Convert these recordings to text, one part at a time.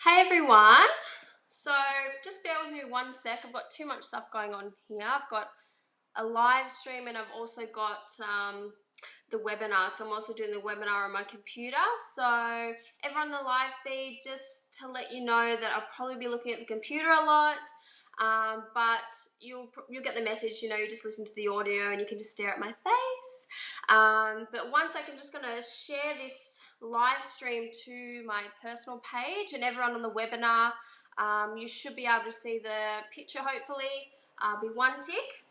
Hey everyone. So just bear with me one sec. I've got too much stuff going on here. I've got a live stream and I've also got the webinar. So I'm also doing the webinar on my computer. So everyone on the live feed, just to let you know that I'll probably be looking at the computer a lot. But you'll get the message, you just listen to the audio and you can just stare at my face. But one sec, I'm just going to share this live stream to my personal page, and everyone on the webinar, you should be able to see the picture hopefully. Be one tick.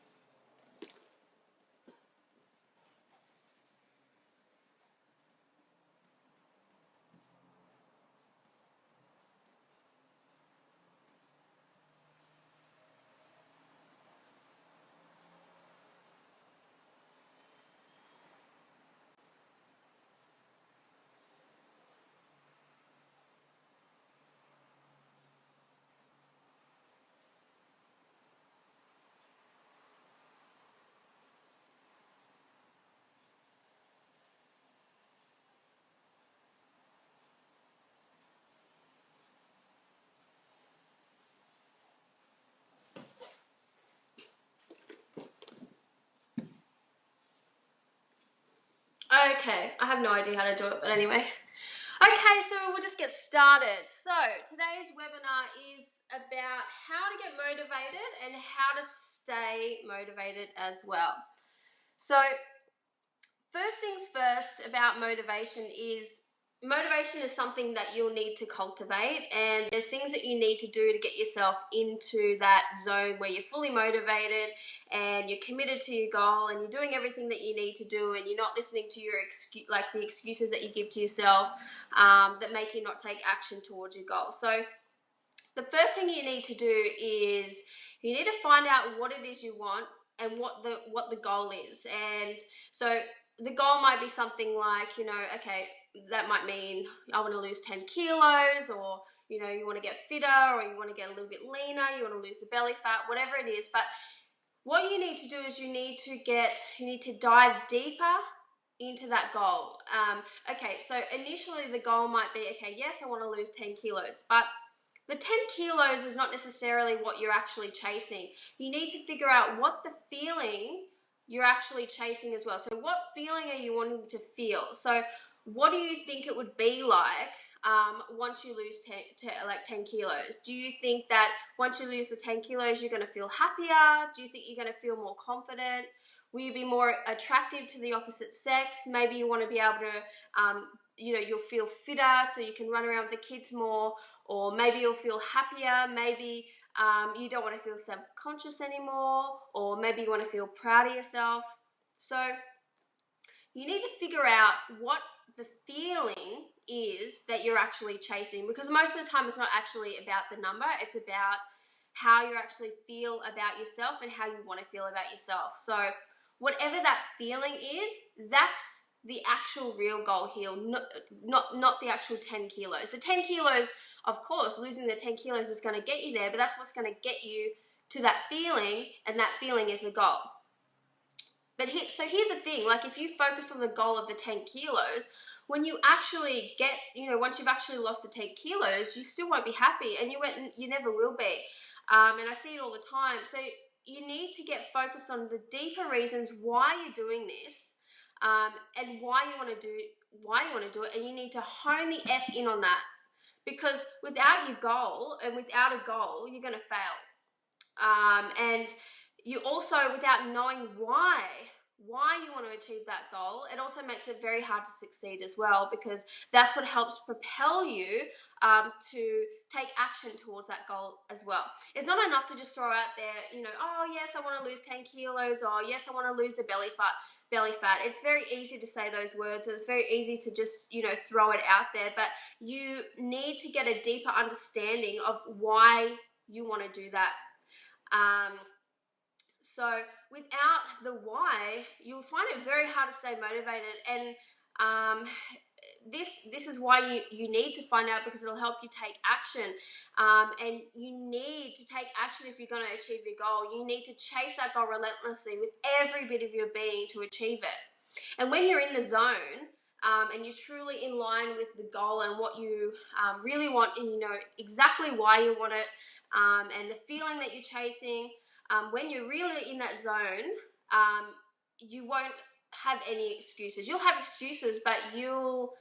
Okay, I have no idea how to do it, but anyway. Okay, so we'll just get started. So today's webinar is about how to get motivated and how to stay motivated as well. So first things first about motivation is something that you'll need to cultivate, and there's things that you need to do to get yourself into that zone where you're fully motivated and you're committed to your goal and you're doing everything that you need to do, and you're not listening to your the excuses that you give to yourself that make you not take action towards your goal. So the first thing you need to do is you need to find out what it is you want and what the goal is. And so the goal might be something like, okay, that might mean I want to lose 10 kilos, or you want to get fitter, or you want to get a little bit leaner, you want to lose the belly fat, whatever it is. But what you need to do is you need to dive deeper into that goal. Okay, so initially the goal might be, okay, yes, I want to lose 10 kilos, but the 10 kilos is not necessarily what you're actually chasing. You need to figure out what the feeling you're actually chasing as well. So what feeling are you wanting to feel? So what do you think it would be like once you lose 10 kilos? Do you think that once you lose the 10 kilos, you're going to feel happier? Do you think you're going to feel more confident? Will you be more attractive to the opposite sex? Maybe you want to be able to, you'll feel fitter so you can run around with the kids more, or maybe you'll feel happier. Maybe you don't want to feel self-conscious anymore, or maybe you want to feel proud of yourself. So you need to figure out what the feeling is that you're actually chasing, because most of the time it's not actually about the number, it's about how you actually feel about yourself and how you want to feel about yourself. So whatever that feeling is, that's the actual real goal here, not the actual 10 kilos. The 10 kilos, of course, losing the 10 kilos is going to get you there, but that's what's going to get you to that feeling, and that feeling is a goal. But here's the thing, like if you focus on the goal of the 10 kilos, when you actually get, once you've actually lost the 10 kilos, you still won't be happy, and you never will be. And I see it all the time. So you need to get focused on the deeper reasons why you're doing this, and why you want to do it, and you need to hone the F in on that. Because without your goal and without a goal, you're going to fail. And you also, without knowing why you want to achieve that goal, it also makes it very hard to succeed as well, because that's what helps propel you to take action towards that goal as well. It's not enough to just throw out there, oh yes, I want to lose 10 kilos, or yes, I want to lose the belly fat. It's very easy to say those words, and it's very easy to just, throw it out there, but you need to get a deeper understanding of why you want to do that. So without the why, you'll find it very hard to stay motivated, and this is why you need to find out, because it'll help you take action, and you need to take action if you're going to achieve your goal. You need to chase that goal relentlessly with every bit of your being to achieve it. And when you're in the zone, and you're truly in line with the goal and what you really want, and you know exactly why you want it, and the feeling that you're chasing, when you're really in that zone, you won't have any excuses. You'll have excuses, but you'll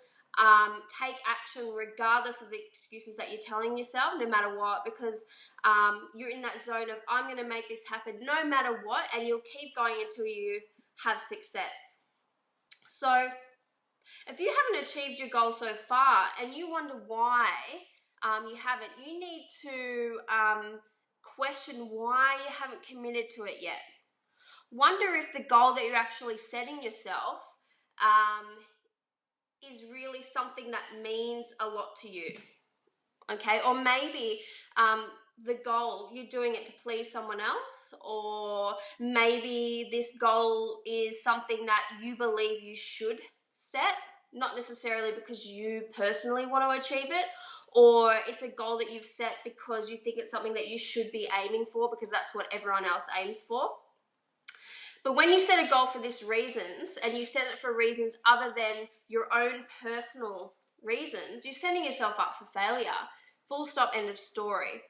take action regardless of the excuses that you're telling yourself, no matter what, because you're in that zone of, I'm going to make this happen no matter what, and you'll keep going until you have success. So if you haven't achieved your goal so far and you wonder why you haven't, you need to question why you haven't committed to it yet. Wonder if the goal that you're actually setting yourself is really something that means a lot to you. Okay, or maybe the goal, you're doing it to please someone else, or maybe this goal is something that you believe you should set, not necessarily because you personally want to achieve it, or it's a goal that you've set because you think it's something that you should be aiming for because that's what everyone else aims for. But when you set a goal for these reasons, and you set it for reasons other than your own personal reasons, you're setting yourself up for failure. Full stop, end of story.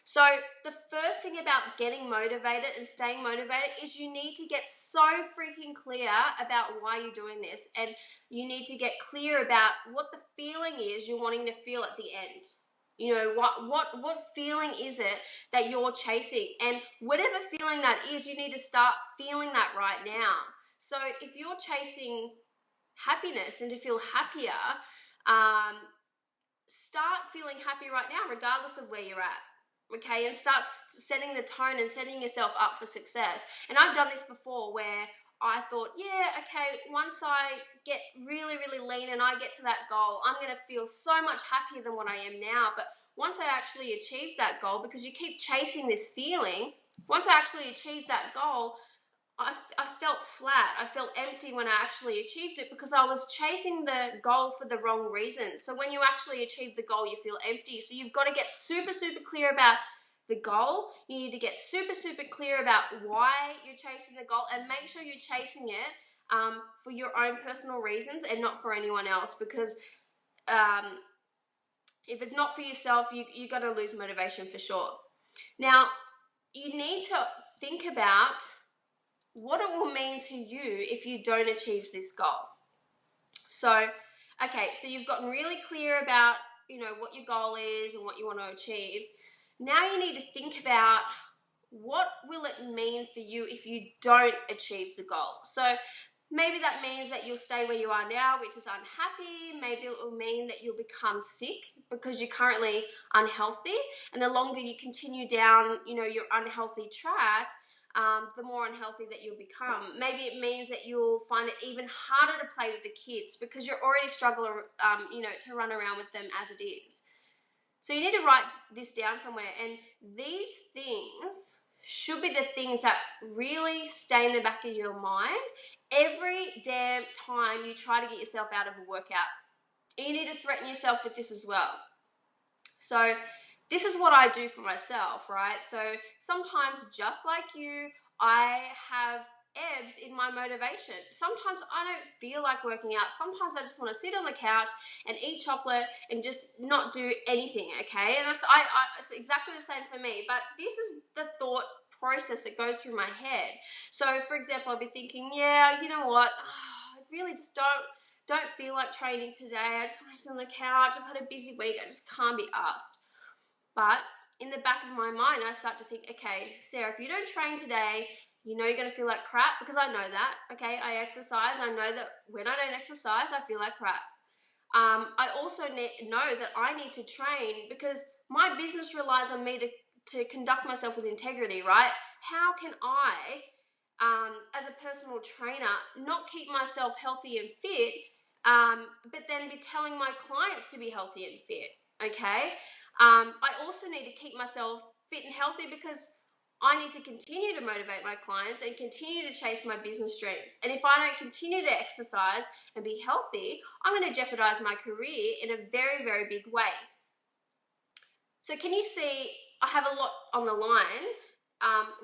So the first thing about getting motivated and staying motivated is you need to get so freaking clear about why you're doing this, and you need to get clear about what the feeling is you're wanting to feel at the end. You know, what feeling is it that you're chasing? And whatever feeling that is, you need to start feeling that right now. So if you're chasing happiness and to feel happier, start feeling happy right now, regardless of where you're at. Okay, and start setting the tone and setting yourself up for success. And I've done this before where I thought, yeah, okay, once I get really, really lean and I get to that goal, I'm going to feel so much happier than what I am now. But once I actually achieved that goal, because you keep chasing this feeling, once I actually achieved that goal, I felt flat. I felt empty when I actually achieved it because I was chasing the goal for the wrong reason. So when you actually achieve the goal, you feel empty. So you've got to get super, super clear about the goal. You need to get super, super clear about why you're chasing the goal, and make sure you're chasing it for your own personal reasons and not for anyone else, because if it's not for yourself, you're going to lose motivation for sure. Now, you need to think about what it will mean to you if you don't achieve this goal. So, okay, so you've gotten really clear about, you know, what your goal is and what you want to achieve. Now you need to think about what will it mean for you if you don't achieve the goal. So maybe that means that you'll stay where you are now, which is unhappy. Maybe it will mean that you'll become sick because you're currently unhealthy. And the longer you continue down, you know, your unhealthy track, the more unhealthy that you'll become. Maybe it means that you'll find it even harder to play with the kids because you're already struggling, you know, to run around with them as it is. So you need to write this down somewhere, and these things should be the things that really stay in the back of your mind every damn time you try to get yourself out of a workout. And you need to threaten yourself with this as well. So this is what I do for myself, right? So sometimes, just like you, I have ebbs in my motivation. Sometimes I don't feel like working out. Sometimes I just want to sit on the couch and eat chocolate and just not do anything, okay? And it's exactly the same for me. But this is the thought process that goes through my head. So, for example, I'll be thinking, yeah, you know what? I really just don't feel like training today. I just want to sit on the couch. I've had a busy week. I just can't be asked. But in the back of my mind, I start to think, okay, Sarah, if you don't train today, you know you're going to feel like crap, because I know that, okay? I exercise. I know that when I don't exercise, I feel like crap. I also know that I need to train because my business relies on me to conduct myself with integrity, right? How can I, as a personal trainer, not keep myself healthy and fit, but then be telling my clients to be healthy and fit, okay? I also need to keep myself fit and healthy because I need to continue to motivate my clients and continue to chase my business dreams. And if I don't continue to exercise and be healthy, I'm going to jeopardize my career in a very, very big way. So can you see I have a lot on the line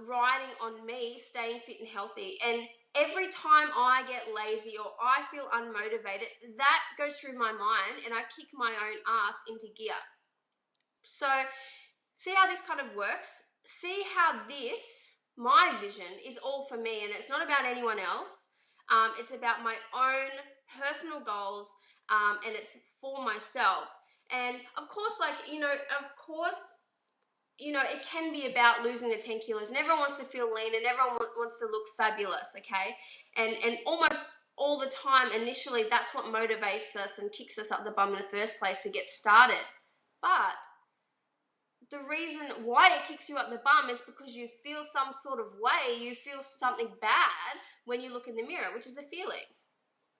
riding on me staying fit and healthy? And every time I get lazy or I feel unmotivated, that goes through my mind and I kick my own ass into gear. So see how this kind of works? See how this, my vision, is all for me, and it's not about anyone else. It's about my own personal goals, and it's for myself. And of course, it can be about losing the 10 kilos, and everyone wants to feel lean and everyone wants to look fabulous, okay? And almost all the time, initially, that's what motivates us and kicks us up the bum in the first place to get started. But the reason why it kicks you up the bum is because you feel some sort of way, you feel something bad when you look in the mirror, which is a feeling,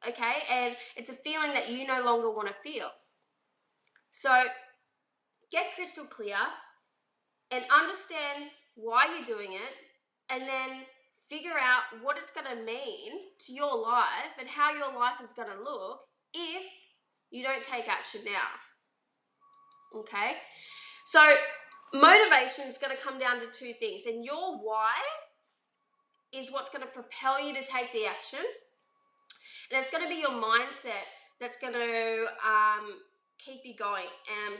okay? And it's a feeling that you no longer want to feel. So get crystal clear and understand why you're doing it, and then figure out what it's going to mean to your life and how your life is going to look if you don't take action now, okay? So motivation is going to come down to two things, and your why is what's going to propel you to take the action, and it's going to be your mindset that's going to keep you going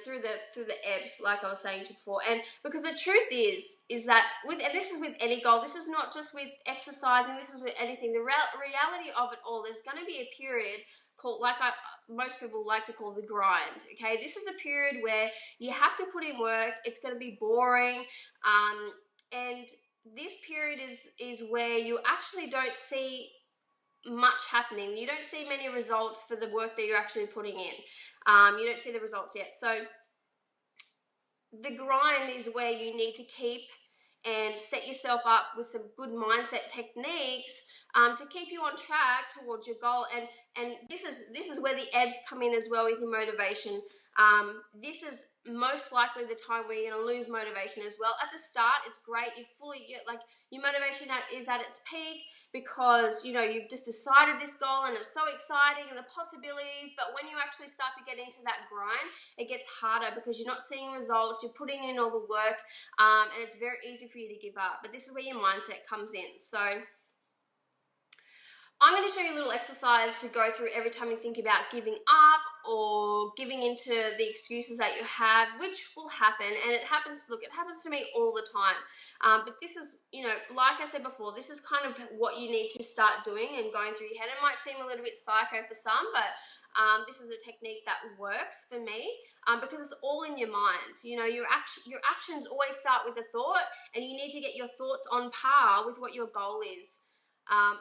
through the ebbs, like I was saying before. And because the truth is that this is with any goal, this is not just with exercising, this is with anything. The reality of it all, there's going to be a period called, most people like to call, the grind, okay? This is the period where you have to put in work. It's going to be boring, and this period is where you actually don't see much happening. You don't see many results for the work that you're actually putting in. You don't see the results yet. So the grind is where you need to keep and set yourself up with some good mindset techniques to keep you on track towards your goal. And this is where the ebbs come in as well with your motivation. This is most likely the time where you're going to lose motivation as well. At the start, it's great. Your motivation is at its peak because you've just decided this goal and it's so exciting and the possibilities. But when you actually start to get into that grind, it gets harder because you're not seeing results. You're putting in all the work, and it's very easy for you to give up. But this is where your mindset comes in. So I'm going to show you a little exercise to go through every time you think about giving up or giving into the excuses that you have, which will happen. And it happens to me all the time. But this is, like I said before, this is kind of what you need to start doing and going through your head. It might seem a little bit psycho for some, but this is a technique that works for me because it's all in your mind. Your actions always start with a thought, and you need to get your thoughts on par with what your goal is.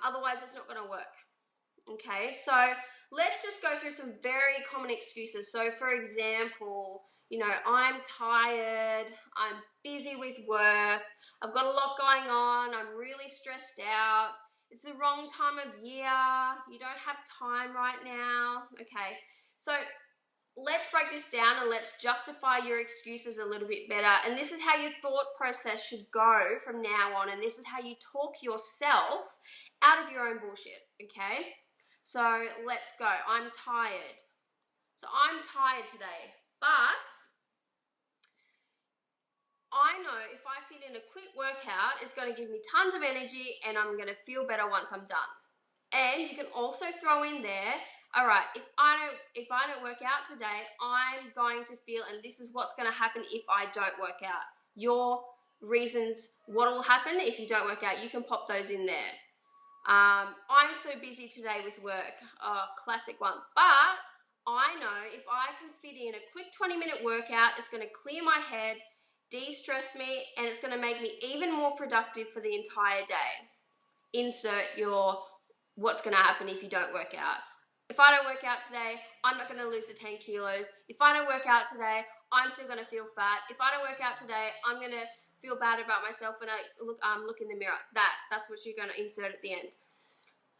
Otherwise, it's not going to work. Okay, so let's just go through some very common excuses. So, for example, I'm tired, I'm busy with work, I've got a lot going on, I'm really stressed out, it's the wrong time of year, you don't have time right now. Okay, so let's break this down and let's justify your excuses a little bit better. And this is how your thought process should go from now on. And this is how you talk yourself out of your own bullshit, okay? So let's go. I'm tired. So I'm tired today, but I know if I fit in a quick workout, it's going to give me tons of energy and I'm going to feel better once I'm done. And you can also throw in there, all right, if I don't work out today, I'm going to feel, and this is what's going to happen if I don't work out. Your reasons, what will happen if you don't work out, you can pop those in there. I'm so busy today with work, classic one. But I know if I can fit in a quick 20-minute workout, it's going to clear my head, de-stress me, and it's going to make me even more productive for the entire day. Insert your what's going to happen if you don't work out. If I don't work out today, I'm not going to lose the 10 kilos. If I don't work out today, I'm still going to feel fat. If I don't work out today, I'm going to feel bad about myself when I look in the mirror. That's what you're going to insert at the end.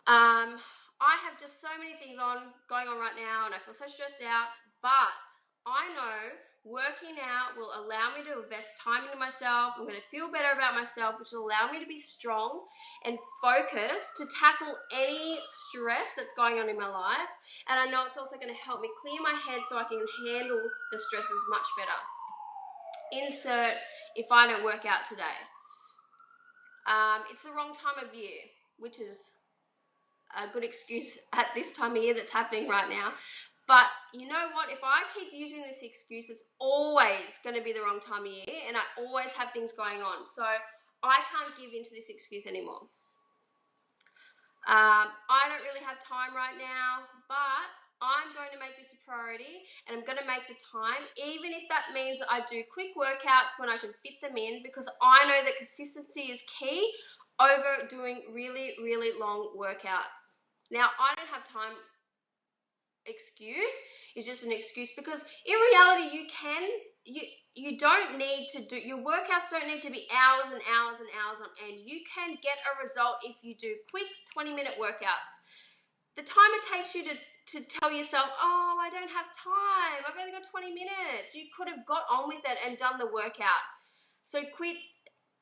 I have just so many things going on right now, and I feel so stressed out, but I know working out will allow me to invest time into myself. I'm going to feel better about myself, which will allow me to be strong and focused to tackle any stress that's going on in my life. And I know it's also going to help me clear my head so I can handle the stresses much better. Insert if I don't work out today. It's the wrong time of year, which is a good excuse at this time of year that's happening right now. But you know what? If I keep using this excuse, it's always going to be the wrong time of year, and I always have things going on. So I can't give into this excuse anymore. I don't really have time right now, but I'm going to make this a priority, and I'm going to make the time, even if that means I do quick workouts when I can fit them in, because I know that consistency is key over doing really, really long workouts. Now, I don't have time excuse is just an excuse, because in reality you don't need to do your workouts, don't need to be hours and hours and hours on end. You can get a result if you do quick 20-minute workouts. The time it takes you to tell yourself, oh, I don't have time, I've only got 20 minutes, you could have got on with it and done the workout. So quit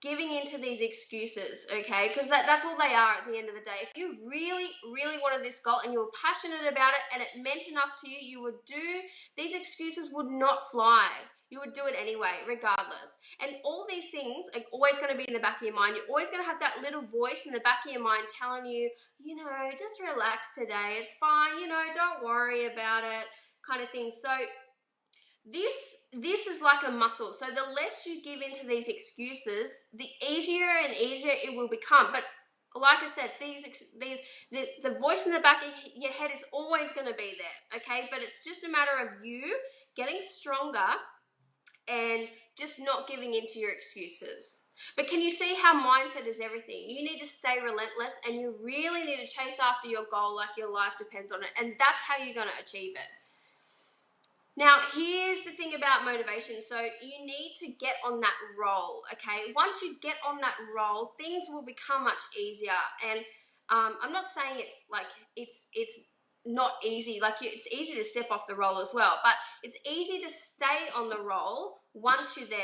giving into these excuses, okay? Because that's all they are at the end of the day. If you really, really wanted this goal and you were passionate about it and it meant enough to you, you would do, these excuses would not fly. You would do it anyway, regardless. And all these things are always going to be in the back of your mind. You're always going to have that little voice in the back of your mind telling you, you know, just relax today. It's fine. You know, don't worry about it, kind of thing. So this is like a muscle. So the less you give into these excuses, the easier and easier it will become. But like I said, the voice in the back of your head is always going to be there, okay? But it's just a matter of you getting stronger and just not giving into your excuses. But can you see how mindset is everything? You need to stay relentless, and you really need to chase after your goal like your life depends on it. And that's how you're going to achieve it. Now, here's the thing about motivation. So you need to get on that roll, okay? Once you get on that roll, things will become much easier. And I'm not saying it's like it's not easy. Like it's easy to step off the roll as well, but it's easy to stay on the roll once you're there.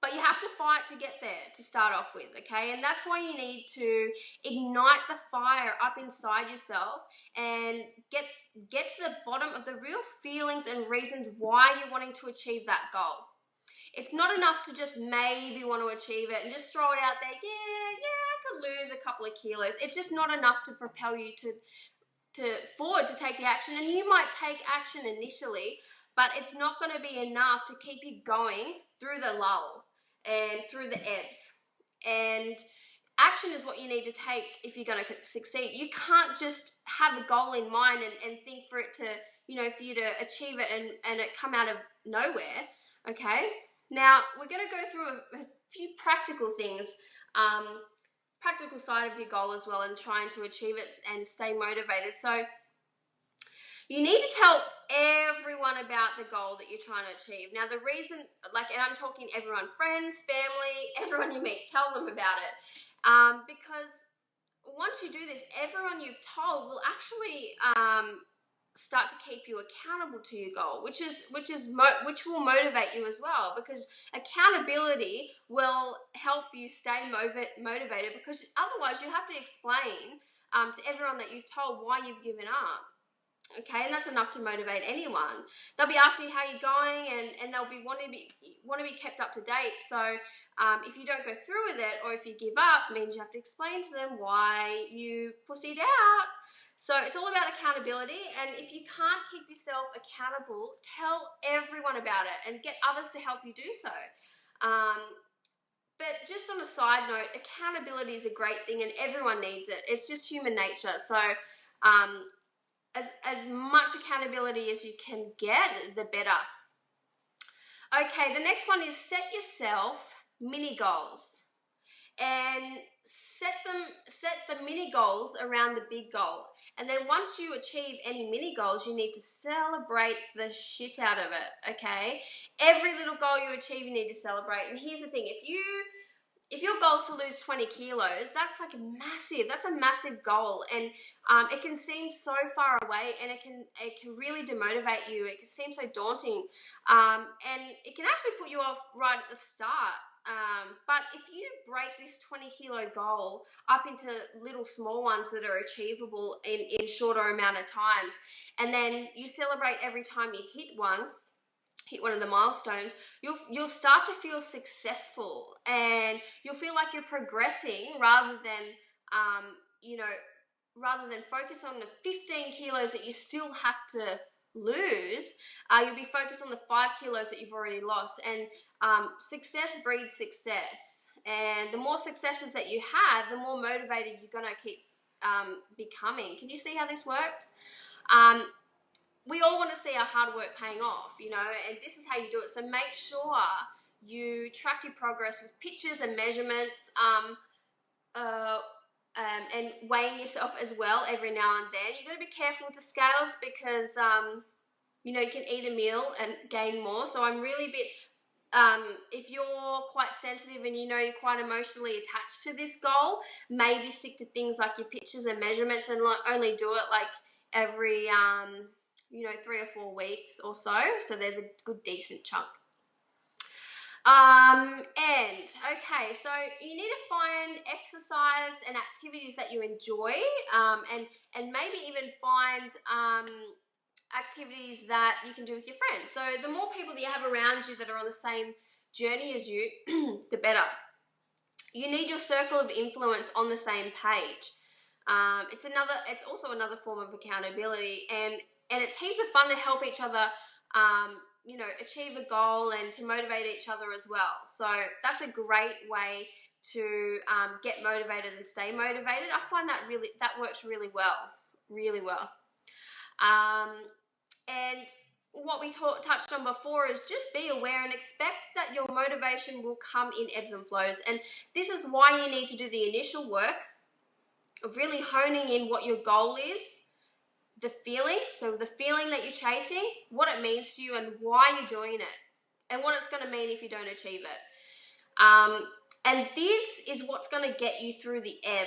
But you have to fight to get there to start off with, okay? And that's why you need to ignite the fire up inside yourself and get to the bottom of the real feelings and reasons why you're wanting to achieve that goal. It's not enough to just maybe want to achieve it and just throw it out there. Yeah, I could lose a couple of kilos. It's just not enough to propel you forward to take the action. And you might take action initially, but it's not going to be enough to keep you going through the lull and through the ebbs. And action is what you need to take if you're going to succeed. You can't just have a goal in mind and think for it to, you know, for you to achieve it and it come out of nowhere, okay? Now, we're going to go through a few practical things, practical side of your goal as well, and trying to achieve it and stay motivated. So you need to tell everyone about the goal that you're trying to achieve. Now, the reason, and I'm talking everyone, friends, family, everyone you meet, tell them about it. Because once you do this, everyone you've told will actually start to keep you accountable to your goal, which will motivate you as well, because accountability will help you stay motivated, because otherwise you have to explain to everyone that you've told why you've given up. Okay, and that's enough to motivate anyone. They'll be asking you how you're going, and they'll be want to be kept up to date. So if you don't go through with it, or if you give up, it means you have to explain to them why you pussied out. So it's all about accountability, and if you can't keep yourself accountable, tell everyone about it and get others to help you do so. But just on a side note, accountability is a great thing, and everyone needs it. It's just human nature. So as much accountability as you can get, the better. Okay, the next one is set yourself mini goals, and set the mini goals around the big goal. And then once you achieve any mini goals, you need to celebrate the shit out of it, okay? Every little goal you achieve, you need to celebrate. And here's the thing, if your goal is to lose 20 kilos, that's a massive goal, and it can seem so far away, and it can really demotivate you. It can seem so daunting, and it can actually put you off right at the start. But if you break this 20-kilo goal up into little small ones that are achievable in shorter amount of times, and then you celebrate every time you hit one of the milestones, you'll start to feel successful, and you'll feel like you're progressing rather than rather than focus on the 15 kilos that you still have to lose, you'll be focused on the 5 kilos that you've already lost. And success breeds success. And the more successes that you have, the more motivated you're going to keep becoming. Can you see how this works? We all want to see our hard work paying off, you know, and this is how you do it. So make sure you track your progress with pictures and measurements, and weighing yourself as well every now and then. You've got to be careful with the scales because, you know, you can eat a meal and gain more. So I'm really a bit, if you're quite sensitive and you know you're quite emotionally attached to this goal, maybe stick to things like your pictures and measurements and only do it like every, you know, 3 or 4 weeks or so. So there's a good decent chunk. And okay, so you need to find exercise and activities that you enjoy, and maybe even find activities that you can do with your friends. So the more people that you have around you that are on the same journey as you, the better. You need your circle of influence on the same page. It's also another form of accountability, and it's heaps of fun to help each other, you know, achieve a goal and to motivate each other as well. So that's a great way to get motivated and stay motivated. I find that works really well. And what we touched on before is just be aware and expect that your motivation will come in ebbs and flows. And this is why you need to do the initial work of really honing in what your goal is, the feeling that you're chasing, what it means to you and why you're doing it, and what it's going to mean if you don't achieve it. And this is what's going to get you through the ebb.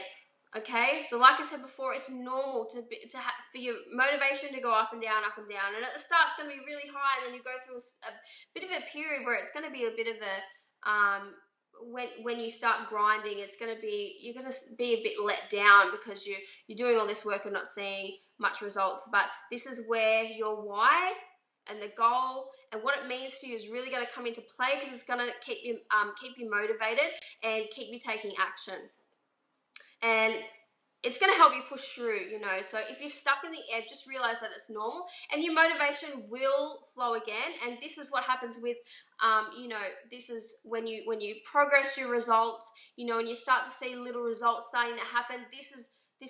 Okay, so like I said before, it's normal for your motivation to go up and down, and at the start it's going to be really high, and then you go through a bit of a period where it's going to be a bit of a when you start grinding, you're going to be a bit let down because you're doing all this work and not seeing much results. But this is where your why and the goal and what it means to you is really going to come into play, because it's going to keep you motivated and keep you taking action. And it's going to help you push through, you know. So if you're stuck in the ebb, just realize that it's normal, and your motivation will flow again. And this is what happens with, you know, this is when you progress your results, you know, and you start to see little results starting to happen. This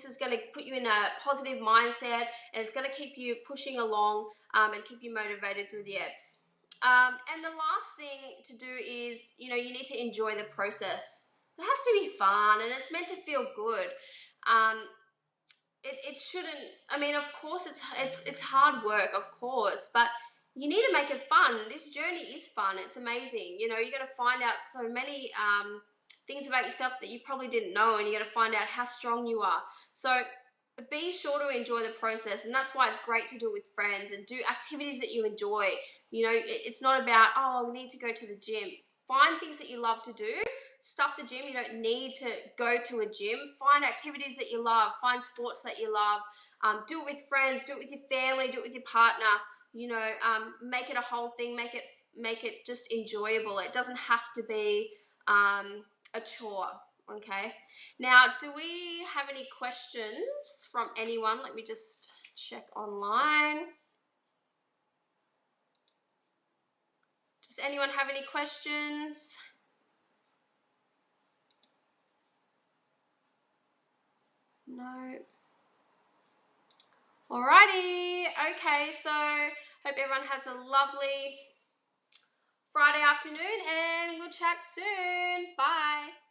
is going to put you in a positive mindset, and it's going to keep you pushing along, and keep you motivated through the ebbs. And the last thing to do is, you know, you need to enjoy the process. It has to be fun, and it's meant to feel good. It shouldn't. I mean, of course, it's hard work, of course, but you need to make it fun. This journey is fun. It's amazing. You know, you're going to find out so many things about yourself that you probably didn't know, and you're going to find out how strong you are. So be sure to enjoy the process, and that's why it's great to do it with friends and do activities that you enjoy. You know, it's not about, oh, we need to go to the gym. Find things that you love to do. Stuff the gym. You don't need to go to a gym. Find activities that you love. Find sports that you love. Do it with friends. Do it with your family. Do it with your partner. You know, make it a whole thing. Make it just enjoyable. It doesn't have to be a chore. Okay. Now, do we have any questions from anyone? Let me just check online. Does anyone have any questions? No. Alrighty. Okay, so hope everyone has a lovely Friday afternoon, and we'll chat soon. Bye.